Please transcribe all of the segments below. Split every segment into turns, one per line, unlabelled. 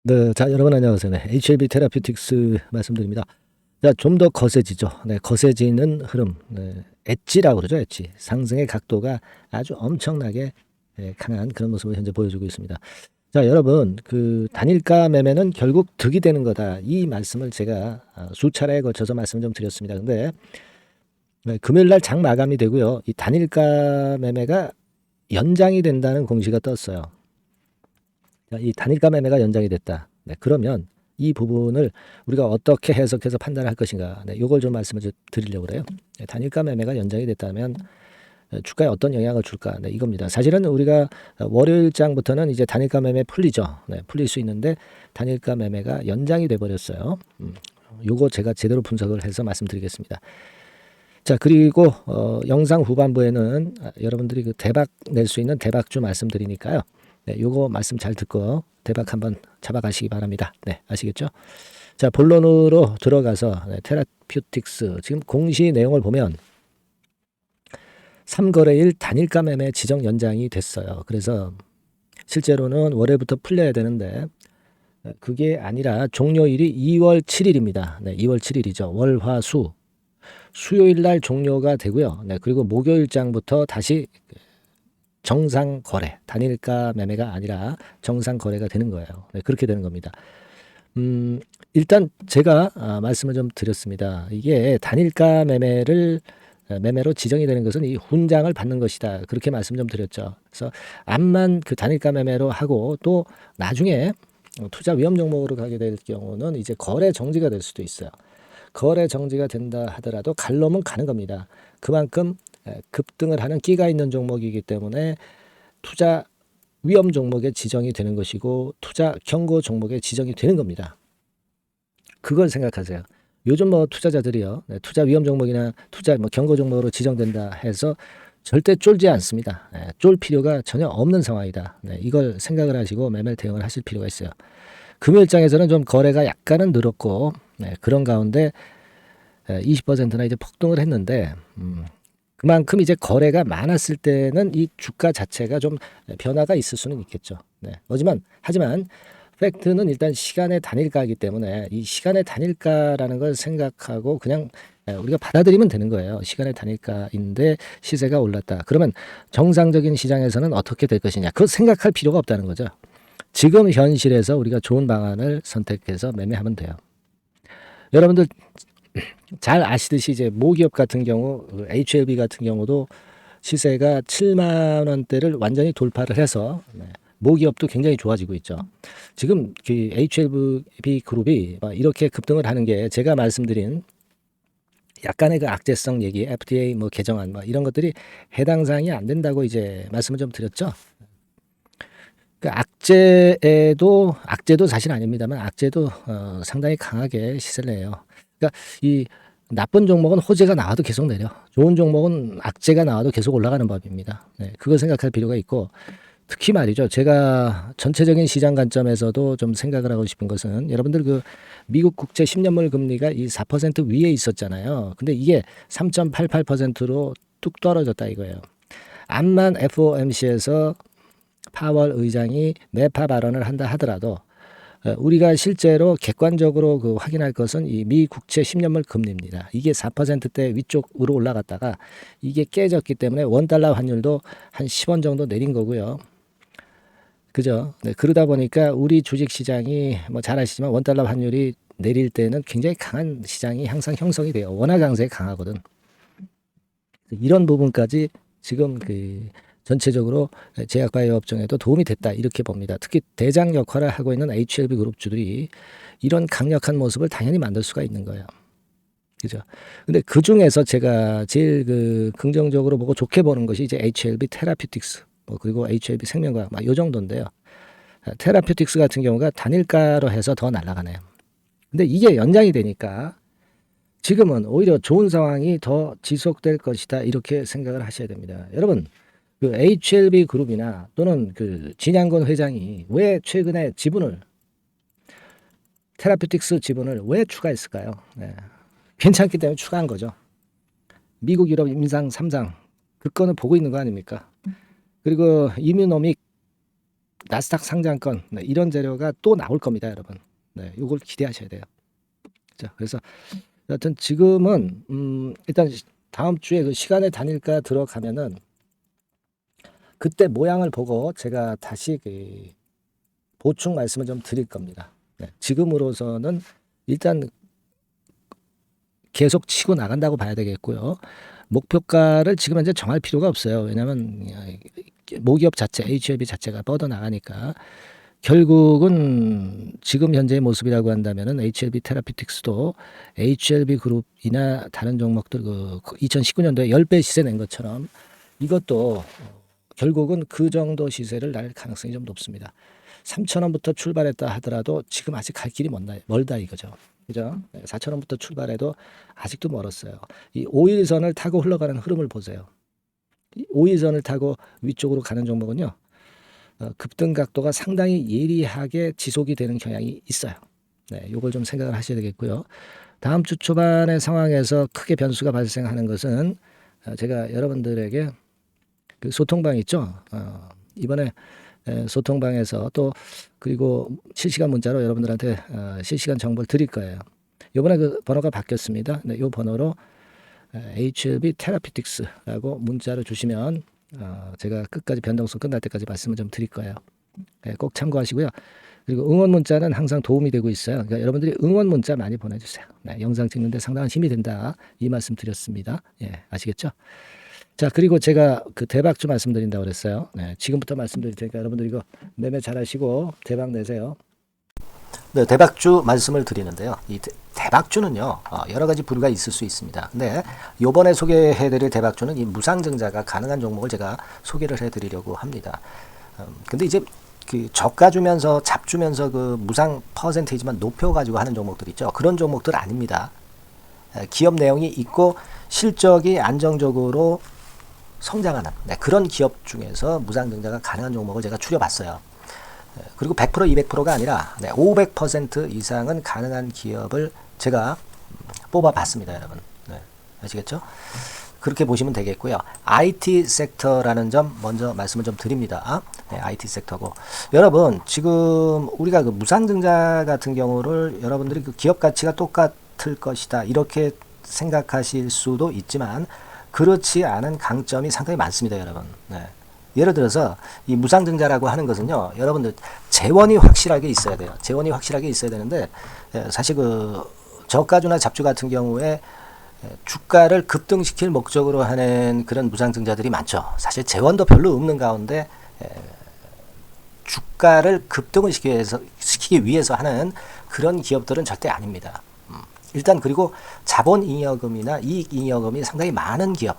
네, 자, 여러분 안녕하세요. 네, HLB 테라피틱스 말씀드립니다. 자, 좀 더 거세지죠. 네, 거세지는 흐름. 네, 엣지라고 그러죠. 엣지. 상승의 각도가 아주 엄청나게 강한 그런 모습을 현재 보여주고 있습니다. 자, 여러분, 그 단일가 매매는 결국 득이 되는 거다. 이 말씀을 제가 수차례에 걸쳐서 말씀을 좀 드렸습니다. 근데 네, 금요일 날 장 마감이 되고요. 이 단일가 매매가 연장이 된다는 공시가 떴어요. 자, 이 단일가 매매가 연장이 됐다. 네, 그러면 이 부분을 우리가 어떻게 해석해서 판단할 것인가. 네, 요걸 좀 말씀을 드리려고 그래요. 네, 단일가 매매가 연장이 됐다면 주가에 어떤 영향을 줄까? 네, 이겁니다. 사실은 우리가 월요일장부터는 이제 단일가 매매 풀리죠. 네, 풀릴 수 있는데 단일가 매매가 연장이 돼 버렸어요. 요거 제가 제대로 분석을 해서 말씀드리겠습니다. 자, 그리고 영상 후반부에는 여러분들이 그 대박 낼 수 있는 대박주 말씀드리니까요. 네, 요거 말씀 잘 듣고 대박 한번 잡아가시기 바랍니다. 네, 아시겠죠? 자, 본론으로 들어가서 테라퓨틱스 지금 공시 내용을 보면 3거래일 단일가 매매 지정 연장이 됐어요. 그래서 실제로는 월요일부터 풀려야 되는데 그게 아니라 종료일이 2월 7일입니다. 네, 2월 7일이죠. 월, 화, 수. 수요일 날 종료가 되고요. 네, 그리고 목요일장부터 다시 정상 거래, 단일가 매매가 아니라 정상 거래가 되는 거예요. 네, 그렇게 되는 겁니다. 일단 제가 말씀을 좀 드렸습니다. 이게 단일가 매매로 지정이 되는 것은 이 훈장을 받는 것이다. 그렇게 말씀 좀 드렸죠. 그래서 암만 그 단일가 매매로 하고 또 나중에 투자 위험 종목으로 가게 될 경우는 이제 거래 정지가 될 수도 있어요. 거래 정지가 된다 하더라도 갈 놈은 가는 겁니다. 그만큼 급등을 하는 끼가 있는 종목이기 때문에 투자 위험 종목에 지정이 되는 것이고 투자 경고 종목에 지정이 되는 겁니다. 그걸 생각하세요. 요즘 뭐 투자자들이요, 투자 위험 종목이나 투자 뭐 경고 종목으로 지정된다 해서 절대 쫄지 않습니다. 쫄 필요가 전혀 없는 상황이다. 이걸 생각을 하시고 매매 대응을 하실 필요가 있어요. 금요일장에서는 좀 거래가 약간은 늘었고 그런 가운데 20%나 이제 폭등을 했는데 그만큼 이제 거래가 많았을 때는 이 주가 자체가 좀 변화가 있을 수는 있겠죠. 하지만 팩트는 일단 시간의 단일가이기 때문에 이 시간의 단일가라는 걸 생각하고 그냥 우리가 받아들이면 되는 거예요. 시간의 단일가인데 시세가 올랐다. 그러면 정상적인 시장에서는 어떻게 될 것이냐. 그거 생각할 필요가 없다는 거죠. 지금 현실에서 우리가 좋은 방안을 선택해서 매매하면 돼요. 여러분들 잘 아시듯이 이제 모기업 같은 경우 HLB 같은 경우도 시세가 7만 원대를 완전히 돌파를 해서 모기업도 굉장히 좋아지고 있죠. 지금 그 HLB 그룹이 이렇게 급등을 하는 게 제가 말씀드린 약간의 그 악재성 얘기, FDA 뭐 개정안 뭐 이런 것들이 해당 사항이 안 된다고 이제 말씀을 좀 드렸죠. 그 악재도 사실 아닙니다만 악재도 상당히 강하게 시세를 내요. 그러니까 이 나쁜 종목은 호재가 나와도 계속 내려. 좋은 종목은 악재가 나와도 계속 올라가는 법입니다. 네, 그걸 생각할 필요가 있고 특히 말이죠. 제가 전체적인 시장 관점에서도 좀 생각을 하고 싶은 것은 여러분들 그 미국 국채 10년물 금리가 이 4% 위에 있었잖아요. 근데 이게 3.88%로 뚝 떨어졌다 이거예요. 암만 FOMC에서 파월 의장이 매파 발언을 한다 하더라도 우리가 실제로 객관적으로 그 확인할 것은 이 미 국채 10년물 금리입니다. 이게 4%대 위쪽으로 올라갔다가 이게 깨졌기 때문에 원달러 환율도 한 10원 정도 내린 거고요. 그죠? 네, 그러다 보니까 우리 주식 시장이 뭐 잘 아시지만 원달러 환율이 내릴 때는 굉장히 강한 시장이 항상 형성이 돼요. 원화 강세에 강하거든. 이런 부분까지 지금 그 전체적으로 제약바이오 업종에도 도움이 됐다 이렇게 봅니다. 특히 대장 역할을 하고 있는 HLB 그룹주들이 이런 강력한 모습을 당연히 만들 수가 있는 거예요. 그죠? 근데 그 중에서 제가 제일 그 긍정적으로 보고 좋게 보는 것이 이제 HLB 테라피틱스 뭐 그리고 HLB 생명과학 막 요 정도인데요. 테라피틱스 같은 경우가 단일가로 해서 더 날아가네요. 근데 이게 연장이 되니까 지금은 오히려 좋은 상황이 더 지속될 것이다 이렇게 생각을 하셔야 됩니다. 여러분 그 HLB 그룹이나 또는 그 진양건 회장이 왜 최근에 테라피틱스 지분을 왜 추가했을까요? 괜찮기 때문에 추가한 거죠. 미국, 유럽 임상 3상 그 건을 보고 있는 거 아닙니까? 그리고 이뮤노믹 나스닥 상장권 네, 이런 재료가 또 나올 겁니다, 여러분. 네, 이걸 기대하셔야 돼요. 자, 그래서 여하튼 지금은 일단 다음 주에 그 시간의 단일가 들어가면은 그때 모양을 보고 제가 다시 그 보충 말씀을 좀 드릴 겁니다. 네, 지금으로서는 일단 계속 치고 나간다고 봐야 되겠고요. 목표가를 지금 현재 정할 필요가 없어요. 왜냐하면 모기업 자체, HLB 자체가 뻗어나가니까 결국은 지금 현재의 모습이라고 한다면은 HLB 테라피틱스도 HLB 그룹이나 다른 종목들 그 2019년도에 10배 시세 낸 것처럼 이것도 결국은 그 정도 시세를 날 가능성이 좀 높습니다. 3,000원부터 출발했다 하더라도 지금 아직 갈 길이 멀다 이거죠. 그죠? 4,000원부터 출발해도 아직도 멀었어요. 이 5일선을 타고 흘러가는 흐름을 보세요. 이 5일선을 타고 위쪽으로 가는 종목은요. 급등 각도가 상당히 예리하게 지속이 되는 경향이 있어요. 네, 요걸 좀 생각을 하셔야 되겠고요. 다음 주 초반의 상황에서 크게 변수가 발생하는 것은 제가 여러분들에게 그 소통방 있죠. 이번에 소통방에서 또 그리고 실시간 문자로 여러분들한테 실시간 정보를 드릴 거예요. 이번에 그 번호가 바뀌었습니다. 네, 이 번호로 HLB 테라피틱스라고 문자를 주시면 제가 끝까지 변동성 끝날 때까지 말씀을 좀 드릴 거예요. 네, 꼭 참고하시고요. 그리고 응원 문자는 항상 도움이 되고 있어요. 그러니까 여러분들이 응원 문자 많이 보내주세요. 네, 영상 찍는데 상당한 힘이 된다. 이 말씀 드렸습니다. 예, 아시겠죠? 자, 그리고 제가 그 대박주 말씀드린다고 그랬어요. 네, 지금부터 말씀드릴 테니까 여러분들 이거 매매 잘하시고 대박 내세요. 네, 대박주 말씀을 드리는데요. 이 대박주는요, 여러 가지 부류가 있을 수 있습니다. 근데 요번에 소개해드릴 대박주는 이 무상증자가 가능한 종목을 제가 소개를 해드리려고 합니다. 근데 이제 그 저가 주면서 잡주면서 그 무상 퍼센테이지만 높여가지고 하는 종목들 있죠. 그런 종목들 아닙니다. 기업 내용이 있고 실적이 안정적으로 성장하는 그런 기업 중에서 무상증자가 가능한 종목을 제가 추려봤어요. 그리고 100% 200%가 아니라 500% 이상은 가능한 기업을 제가 뽑아봤습니다, 여러분. 네, 아시겠죠? 그렇게 보시면 되겠고요. IT 섹터라는 점 먼저 말씀을 좀 드립니다. 네, IT 섹터고 여러분 지금 우리가 그 무상증자 같은 경우를 여러분들이 그 기업 가치가 똑같을 것이다 이렇게 생각하실 수도 있지만 그렇지 않은 강점이 상당히 많습니다, 여러분. 네. 예를 들어서 이 무상증자라고 하는 것은요, 여러분들 재원이 확실하게 있어야 돼요. 재원이 확실하게 있어야 되는데 사실 그 저가주나 잡주 같은 경우에 주가를 급등시킬 목적으로 하는 그런 무상증자들이 많죠. 사실 재원도 별로 없는 가운데 주가를 급등을 시키기 위해서 하는 그런 기업들은 절대 아닙니다. 일단 그리고 자본잉여금이나 이익잉여금이 상당히 많은 기업,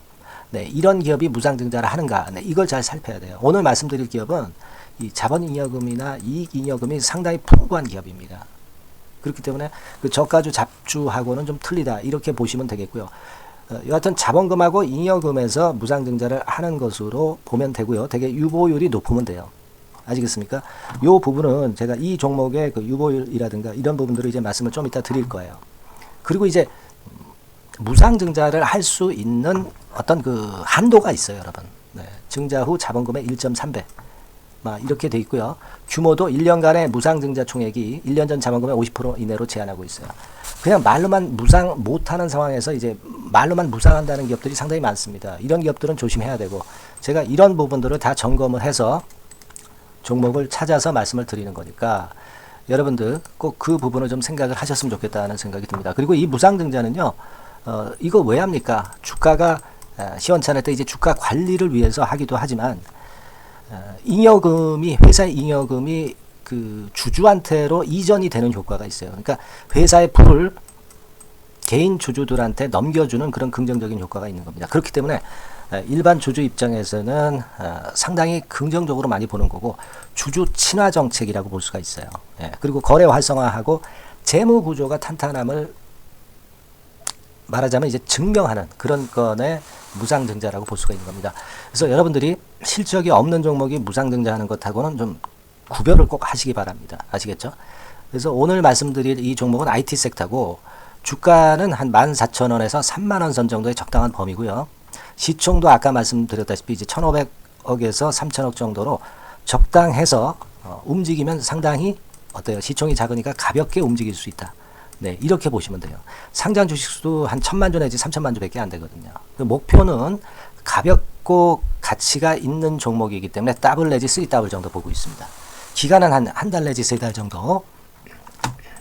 네, 이런 기업이 무상증자를 하는가, 네, 이걸 잘 살펴야 돼요. 오늘 말씀드릴 기업은 이 자본잉여금이나 이익잉여금이 상당히 풍부한 기업입니다. 그렇기 때문에 그 저가주 잡주하고는 좀 틀리다 이렇게 보시면 되겠고요. 여하튼 자본금하고 잉여금에서 무상증자를 하는 것으로 보면 되고요. 되게 유보율이 높으면 돼요. 아시겠습니까? 이 부분은 제가 이 종목의 그 유보율이라든가 이런 부분들을 이제 말씀을 좀 이따 드릴 거예요. 그리고 이제 무상증자를 할 수 있는 어떤 그 한도가 있어요, 여러분. 네, 증자 후 자본금의 1.3배. 이렇게 돼 있고요. 규모도 1년간의 무상증자 총액이 1년 전 자본금의 50% 이내로 제한하고 있어요. 그냥 말로만 무상 못하는 상황에서 이제 말로만 무상한다는 기업들이 상당히 많습니다. 이런 기업들은 조심해야 되고 제가 이런 부분들을 다 점검을 해서 종목을 찾아서 말씀을 드리는 거니까 여러분들 꼭 그 부분을 좀 생각을 하셨으면 좋겠다는 생각이 듭니다. 그리고 이 무상증자는요, 이거 왜 합니까? 주가가 시원찮을 때 이제 주가 관리를 위해서 하기도 하지만, 잉여금이, 회사의 잉여금이 그 주주한테로 이전이 되는 효과가 있어요. 그러니까 회사의 부를 개인 주주들한테 넘겨주는 그런 긍정적인 효과가 있는 겁니다. 그렇기 때문에 일반 주주 입장에서는 상당히 긍정적으로 많이 보는 거고 주주 친화 정책이라고 볼 수가 있어요. 그리고 거래 활성화하고 재무 구조가 탄탄함을 말하자면 이제 증명하는 그런 건의 무상증자라고 볼 수가 있는 겁니다. 그래서 여러분들이 실적이 없는 종목이 무상증자하는 것하고는 좀 구별을 꼭 하시기 바랍니다. 아시겠죠? 그래서 오늘 말씀드릴 이 종목은 IT 섹터고 주가는 한 14,000원에서 30,000원 선 정도의 적당한 범위고요. 시총도 아까 말씀드렸다시피 이제 1,500억에서 3,000억 정도로 적당해서 움직이면 상당히 어때요? 시총이 작으니까 가볍게 움직일 수 있다. 네, 이렇게 보시면 돼요. 상장 주식수도 한 1000만 주 내지 3000만 주밖에 안 되거든요. 그 목표는 가볍고 가치가 있는 종목이기 때문에 더블 내지 3더블 정도 보고 있습니다. 기간은 한 달 내지 3달 정도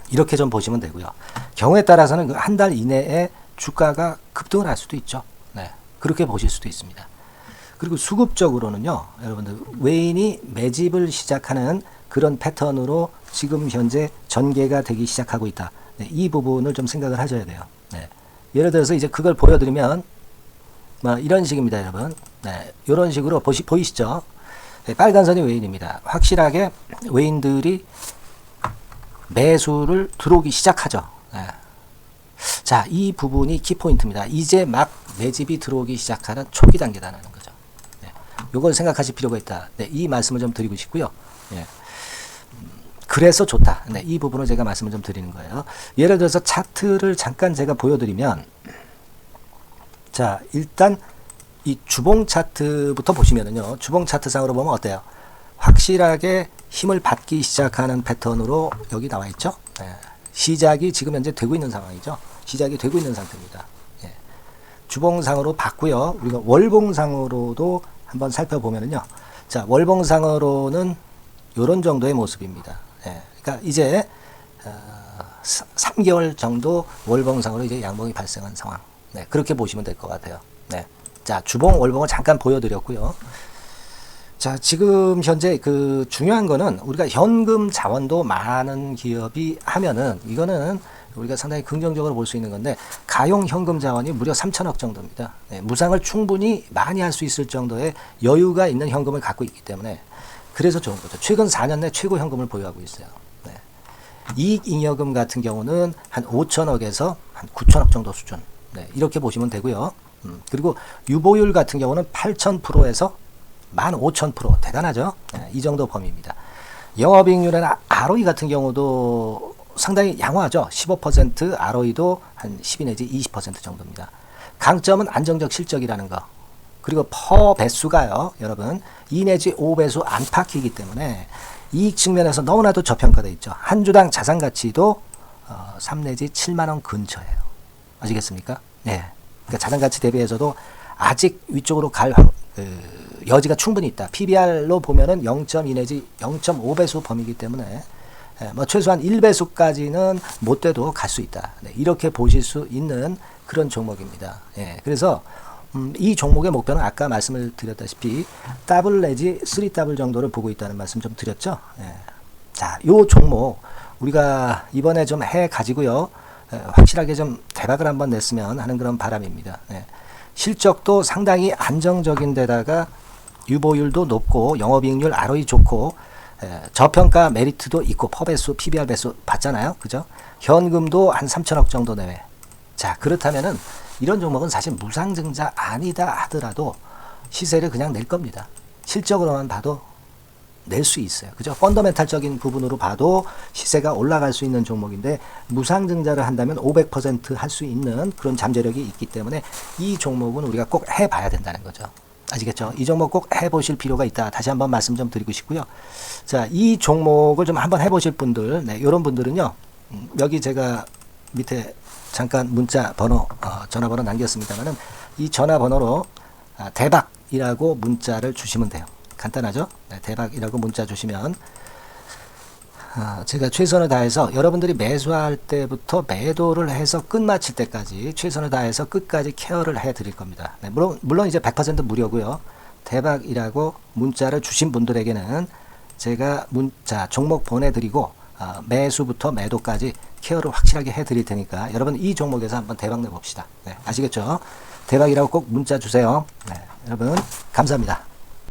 이렇게 좀 보시면 되고요. 경우에 따라서는 그 한 달 이내에 주가가 급등을 할 수도 있죠. 네, 그렇게 보실 수도 있습니다. 그리고 수급적으로는요, 여러분들 외인이 매집을 시작하는 그런 패턴으로 지금 현재 전개가 되기 시작하고 있다. 네, 이 부분을 좀 생각을 하셔야 돼요. 네. 예를 들어서 이제 그걸 보여드리면 이런 식입니다, 여러분. 네, 이런 식으로 보이시죠? 네, 빨간 선이 외인입니다. 확실하게 외인들이 매수를 들어오기 시작하죠. 네. 자, 이 부분이 키포인트입니다. 이제 막 매집이 들어오기 시작하는 초기 단계다라는 거죠. 네. 요걸 생각하실 필요가 있다. 네, 이 말씀을 좀 드리고 싶고요. 네. 그래서 좋다. 네, 이 부분을 제가 말씀을 좀 드리는 거예요. 예를 들어서 차트를 잠깐 제가 보여드리면, 자, 일단 이 주봉 차트부터 보시면은요, 주봉 차트상으로 보면 어때요? 확실하게 힘을 받기 시작하는 패턴으로 여기 나와 있죠. 네. 시작이 지금 현재 되고 있는 상황이죠. 시작이 되고 있는 상태입니다. 예. 주봉상으로 봤고요. 우리가 월봉상으로도 한번 살펴보면은요. 자, 월봉상으로는 이런 정도의 모습입니다. 예. 그러니까 이제 3개월 정도 월봉상으로 이제 양봉이 발생한 상황. 네, 그렇게 보시면 될 것 같아요. 네. 자, 주봉, 월봉을 잠깐 보여드렸고요. 자, 지금 현재 그 중요한 거는 우리가 현금 자원도 많은 기업이 하면은 이거는 우리가 상당히 긍정적으로 볼 수 있는 건데, 가용 현금 자원이 무려 3천억 정도입니다. 네, 무상을 충분히 많이 할 수 있을 정도의 여유가 있는 현금을 갖고 있기 때문에 그래서 좋은 거죠. 최근 4년 내 최고 현금을 보유하고 있어요. 네. 이익잉여금 같은 경우는 한 5천억에서 한 9천억 정도 수준. 네, 이렇게 보시면 되고요. 그리고 유보율 같은 경우는 8,000%에서 15,000% 대단하죠. 네, 이 정도 범위입니다. 영업이익률이나 ROE 같은 경우도 상당히 양호하죠. 15% ROE도 한 12 내지 20% 정도입니다. 강점은 안정적 실적이라는 거. 그리고 퍼 배수가요, 여러분 2 내지 5배수 안팎이기 때문에 이익 측면에서 너무나도 저평가되어 있죠. 한 주당 자산 가치도 3 내지 7만 원 근처예요. 아시겠습니까? 네. 그러니까 자산 가치 대비해서도 아직 위쪽으로 갈 여지가 충분히 있다. PBR로 보면은 0.2 내지 0.5배수 범위이기 때문에 최소한 1배수까지는 못 돼도 갈 수 있다. 네, 이렇게 보실 수 있는 그런 종목입니다. 예, 그래서 이 종목의 목표는 아까 말씀을 드렸다시피 더블 내지 3더블 정도를 보고 있다는 말씀 좀 드렸죠. 예. 자, 요 종목 우리가 이번에 좀 해 가지고요. 확실하게 좀 대박을 한번 냈으면 하는 그런 바람입니다. 예. 실적도 상당히 안정적인 데다가 유보율도 높고 영업이익률 ROE 좋고 저평가 메리트도 있고 퍼배수 PBR 배수 봤잖아요. 그죠? 현금도 한 3천억 정도 내외. 자, 그렇다면은 이런 종목은 사실 무상증자 아니다 하더라도 시세를 그냥 낼 겁니다. 실적으로만 봐도 낼 수 있어요. 그죠? 펀더멘탈적인 부분으로 봐도 시세가 올라갈 수 있는 종목인데 무상증자를 한다면 500% 할 수 있는 그런 잠재력이 있기 때문에 이 종목은 우리가 꼭 해봐야 된다는 거죠. 아시겠죠? 이 종목 꼭 해보실 필요가 있다. 다시 한번 말씀 좀 드리고 싶고요. 자, 이 종목을 좀 한번 해보실 분들, 네, 이런 분들은요, 여기 제가 밑에 잠깐 문자 번호, 전화번호 남겼습니다만은 이 전화번호로 대박이라고 문자를 주시면 돼요. 간단하죠? 네, 대박이라고 문자 주시면 제가 최선을 다해서 여러분들이 매수할 때부터 매도를 해서 끝마칠 때까지 최선을 다해서 끝까지 케어를 해드릴 겁니다. 네, 물론 이제 100% 무료고요. 대박이라고 문자를 주신 분들에게는 제가 문자 종목 보내드리고 매수부터 매도까지 케어를 확실하게 해드릴 테니까 여러분 이 종목에서 한번 대박 내봅시다. 네, 아시겠죠? 대박이라고 꼭 문자 주세요. 네, 여러분 감사합니다.